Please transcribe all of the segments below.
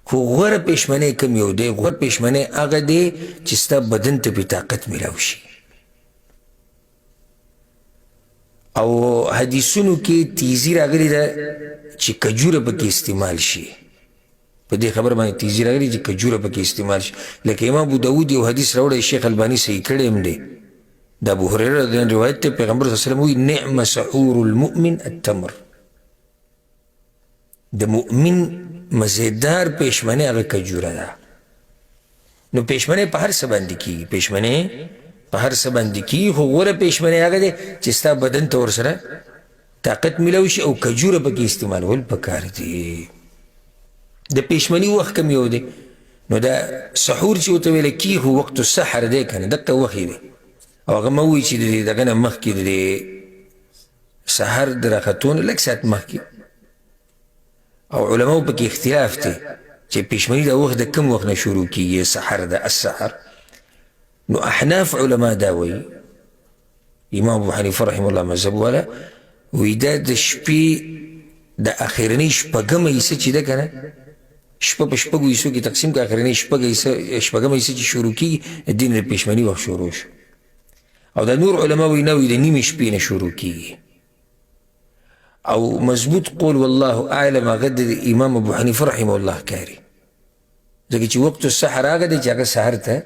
خو غوره پېشمنۍ کم یو دی؟ غوره پېشمنۍ هغه دی چې ستا بدن ته پې طاقت میلاو شي. او حدیثونو کې تیزی راغلی ده چې کجوره پکې استعمال شي. په دې خبر باندې تیزی راغلی چې کجوره پکې استعمال شي. لکه امام ابو داود یو حدیث راوړی، شیخ البانی صحیح کړی هم دی، د ابو هریره رضی الله عنه روایت ته، پیغمبر صلی الله علیه وسلم وایي نعم سحور المؤمن التمر. د مؤمن مزیدار پېشمنۍ هغه کجوره ده. نو پېشمنۍ په هر څه باندې کېږي، پېشمنۍ په هر څه باندې کېږي، خو غوره پېشمنۍ هغه دی چې ستا بدن ته ورسره طاقت میلاو شي او کجوره پکې استعمالول پکار دي. د پېشمنۍ وخت کم یو دی. نو دا سحور چې ورته ویلی کېږي خو وقت السحر دی که نه، دقه وخت دی. او هغه مه وایي چې د دغه نه مخکې د سحر د راختو نه لږ ساعت مخکې. او علماو پکې اختلاف دی چې پېشمنۍ دا وخت د کم وخت نه شروع کېږي سحر د السحر. نو احناف علما دا وایي، امام ابو حنیفه رحمه الله مذهب والا وایي دا د شپې د اخرنۍ شپږمه حصه چې ده که نه، شپه په شپږو حصو کې تقسیم که اخرنۍ شپږمه حصه چې شروع کېږي د دې نه د پېشمنۍ وخت شروع شو. او دا نور علما وایي نه، وایي د نیمې شپې نه شروع کېږي. او مضبوط قول والله اعلم هغه د امام ابو حنیفه رحمه الله کاري، ځکه چې وقت السحر هغه دی چې هغه سحر ته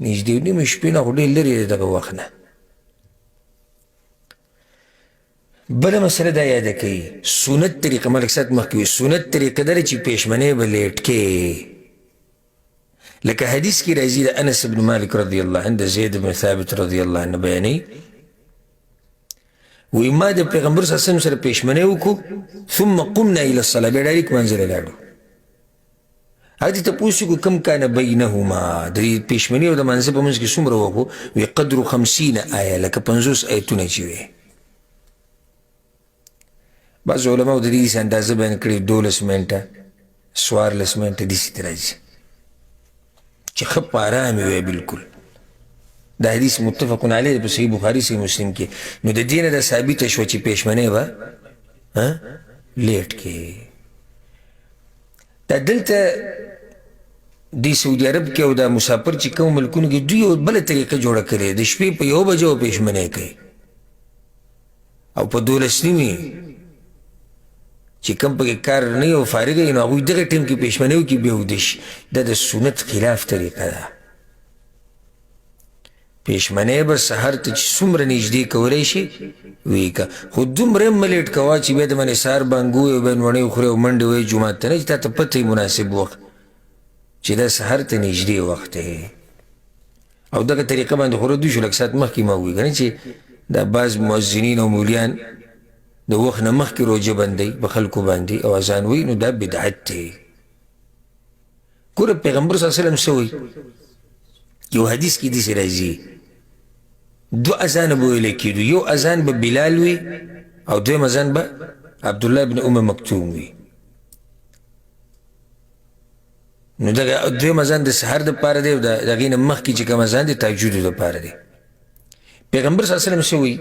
نږدې و، نیمه شپې نه خو ډېر لرې دی دغه وخت نه. بله مسله دا یاده کوي، سنت طریقه ملک سات مخکې وي، سنت طریقه دا چې پېشمنۍ به لیټ کې. لکه حدیث کې راځي د انس بن مالک رضی الله عنه، د زید بن ثابت رضی الله عنه بیانوي، وی ما د پیغمبر صلی الله علیه وسلم سره پېشمنۍ وکړو، ثم قمنا الى الصلاه، بیا ډایرکټ منځ ته لاړو. هغه دې تپوس وکړو کم کان بینهما، د دې پېشمنۍ او د منځه په منځ کې څومره وکړو؟ وی قدر 50 آیه، لکه 50 آیتونه چې وي. بعض علماو د دې اندازه بیان کړې 12 منټه 14 منټه داسې ته راځي چې ښه په ارامې وی. بلکل دا حدیث متفق علیه په صحیح بخاري صحیح مسلم کې. نو د دې نه دا ثابته شوه چې پېشمنۍ به لیټ کې. دا دلته د سعودي عرب کې او دا مسافر چې کوم ملکونو کې دوی یو بله طریقه جوړه کړې، د شپې په 1 بجو پېشمنۍ کوي او په 12 نیمې چې کوم پکې کار نه وي او فارغ وي نو هغوی دغه ټیم کې پېشمنۍ وکړي بیا ویده شي. دا د سنت خلاف طریقه ده. پېشمنۍ به سحر ته چې څومره نږدې کولی شي ویې که، خو دومره هم مه لیټ کوه چې بیا د باندې سهار بانګ ووایي، بیا نوڼۍ وخورې او منډې وایي جومات ته نه، چې تا ته پته مناسب وخت چې دا سحر ته نږدې وخت دی. او دغه طریقه باندې خو ردو شو، لږ ساعت مخکې ما ووایي که نه، چې دا بعض مؤذنین او مولیان د وخت نه مخکې روژه بندوي په خلکو باندې او اذان وایي، نو دا بدعت دی. ګوره پیغمبر صلی الله علیه وسلم څه وایي؟ یو حدیث کې داسې راځي 2 اذان به ویلی کېدو، یو اذان به بلال وي او دویم اذان به عبدالله بن ام مکتوم وي. نو دغه دویم اذان د سحر دپاره دی او د هغې نه مخکې چې کوم اذان دی تهجدو دپاره دی. پیغمبر صلی الله علیه وسلم څه وایي؟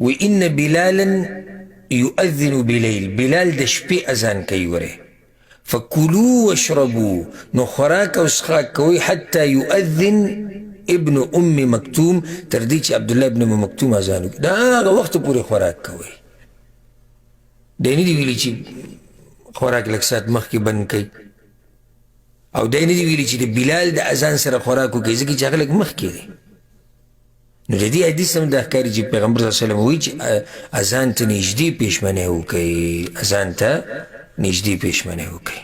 وی ان بلالا یؤذن بلیل، بلال د شپې اذان کوي وره، فکلوا واشربوا، نو خوراک او څښاک کوئ حتی یؤذن ابن ام مکتوم، تر دې چې عبدالله ابن ام مکتوم اذان وکړي. دا هغه وخت پورې خوراک کوئ. دی نه دي ویلي چې خوراک لږ ساعت مخکې بند کوي، او دی نه دي ویلي چې د بلال د اذان سره خوراک وکړئ ځکه چې هغه لږ مخکې دی. نو د دې حدیث هم دا ښکاري چې پیغمبر صلی الله علیه وسلم وایي چې اذان ته نږدې پېشمنۍ وکړئ، اذان ته نږدې پېشمنۍ وکړئ.